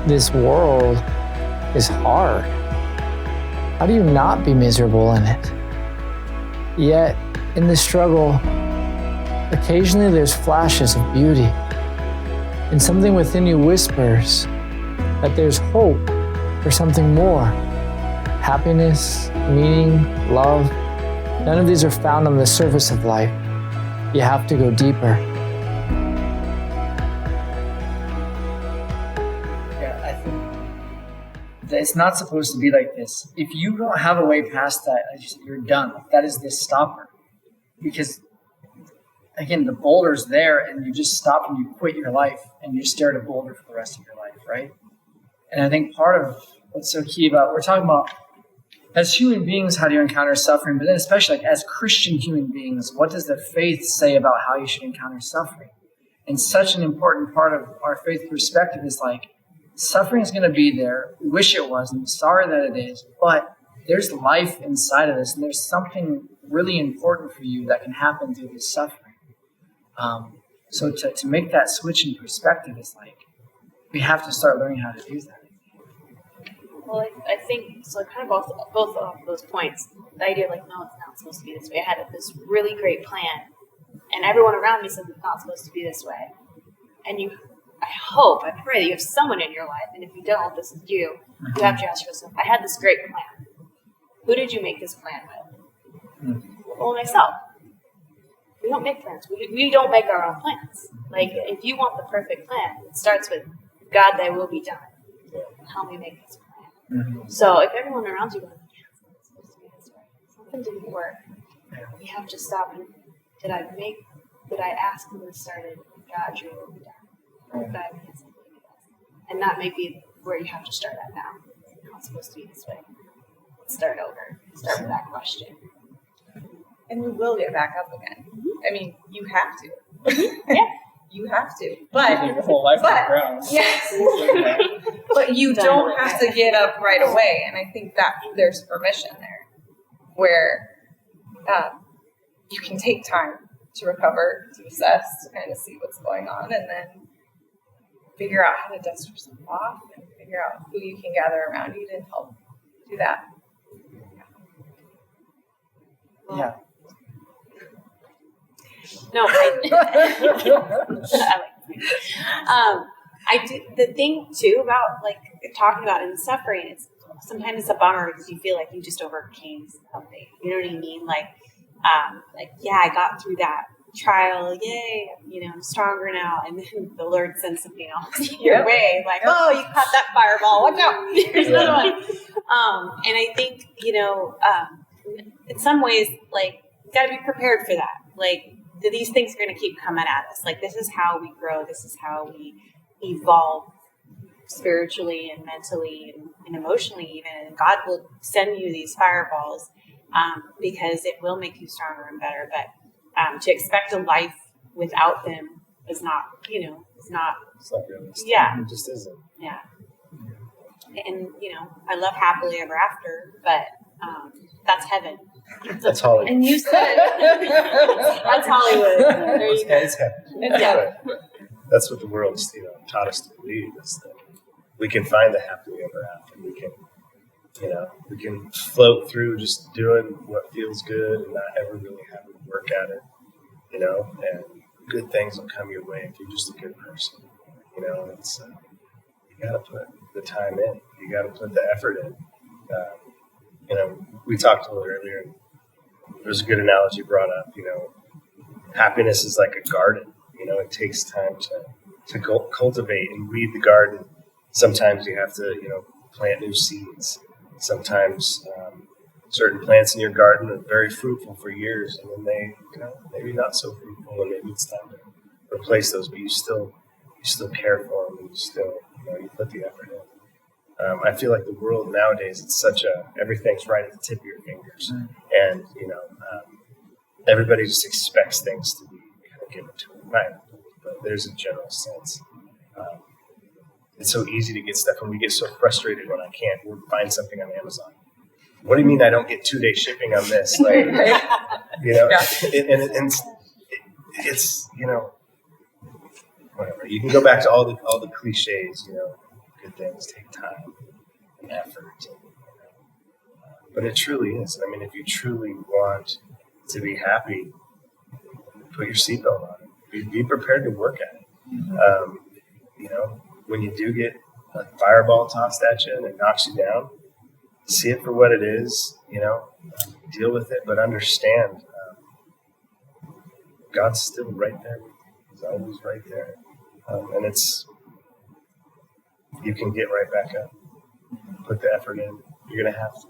This world is hard. How do you not be miserable in it? Yet, in the struggle, occasionally there's flashes of beauty, and something within you whispers that there's hope for something more. Happiness, meaning, love, none of these are found on the surface of life. You have to go deeper. Yeah, I think that it's not supposed to be like this. If you don't have a way past that, you're done. That is the stopper. Because, again, the boulder's there, and you just stop and you quit your life, and you stare at a boulder for the rest of your life, right? And I think part of what's so key about, we're talking about, as human beings, how do you encounter suffering? But then especially like as Christian human beings, what does the faith say about how you should encounter suffering? And such an important part of our faith perspective is like, suffering is going to be there. We wish it wasn't. Sorry that it is. But there's life inside of this, and there's something really important for you that can happen through this suffering. So to make that switch in perspective is like, we have to start learning how to do that. Well, I think, so kind of both of those points, the idea like, no, it's not supposed to be this way. I had this really great plan, and everyone around me says it's not supposed to be this way. And I pray that you have someone in your life, and if you don't, this is you. You have to ask yourself, I had this great plan. Who did you make this plan with? Well, myself. We don't make plans. We don't make our own plans. Like, if you want the perfect plan, it starts with, God, thy will be done. Help me make this plan. Mm-hmm. So if everyone around you goes, yeah, it's not supposed to be this way, something didn't work, you have to stop and, did I ask when this started, God, your will be done? Or did I make something like this? And that may be where you have to start at now. It's not supposed to be this way. Start over. Start with that question. And we will get back up again. Mm-hmm. I mean, you have to. Yeah. You have to. But your whole life on the ground. Yes. But you don't have to get up right away. And I think that there's permission there where you can take time to recover, to assess, to kind of see what's going on, and then figure out how to dust yourself off and figure out who you can gather around you to help do that. Yeah. No, I do. The thing too about like talking about it and suffering, it's sometimes it's a bummer because you feel like you just overcame something. You know what I mean? Like yeah, I got through that trial. Yay! I'm stronger now. And then the Lord sends something else your way. Like, oh, you caught that fireball. Watch out! Here's another one. And I think in some ways, like, you got to be prepared for that. Like, these things are going to keep coming at us. Like, this is how we grow. This is how we evolve spiritually and mentally and emotionally even. And God will send you these fireballs because it will make you stronger and better. But to expect a life without them is not, it's not. It's not realistic. Yeah. It just isn't. Yeah. And, I love happily ever after, but that's heaven. That's Hollywood. And you said that's Hollywood. There you go. It's heaven. Yeah. That's what the world's taught us to believe, is that we can find the happily ever after. We can float through just doing what feels good and not ever really having to work at it. And good things will come your way if you're just a good person. It's you got to put the time in. You got to put the effort in. We talked a little earlier, and there's a good analogy brought up. Happiness is like a garden. It takes time to cultivate and weed the garden. Sometimes you have to, plant new seeds. Sometimes certain plants in your garden are very fruitful for years, and then they, maybe not so fruitful, and maybe it's time to replace those. But you still care for them, and you still, you put the effort in. I feel like the world nowadays, it's everything's right at the tip of your fingers. And, everybody just expects things to be kind of given to them. Right? But there's a general sense. It's so easy to get stuff, and we get so frustrated when I can't find something on Amazon. What do you mean I don't get 2-day shipping on this? Like, it's, whatever. You can go back to all the cliches, good things take time and effort. But it truly is. I mean, if you truly want to be happy, put your seatbelt on it. Be prepared to work at it. When you do get a fireball tossed at you and it knocks you down, see it for what it is, deal with it, but understand God's still right there. He's always right there. And you can get right back up. Put the effort in. You're going to have to.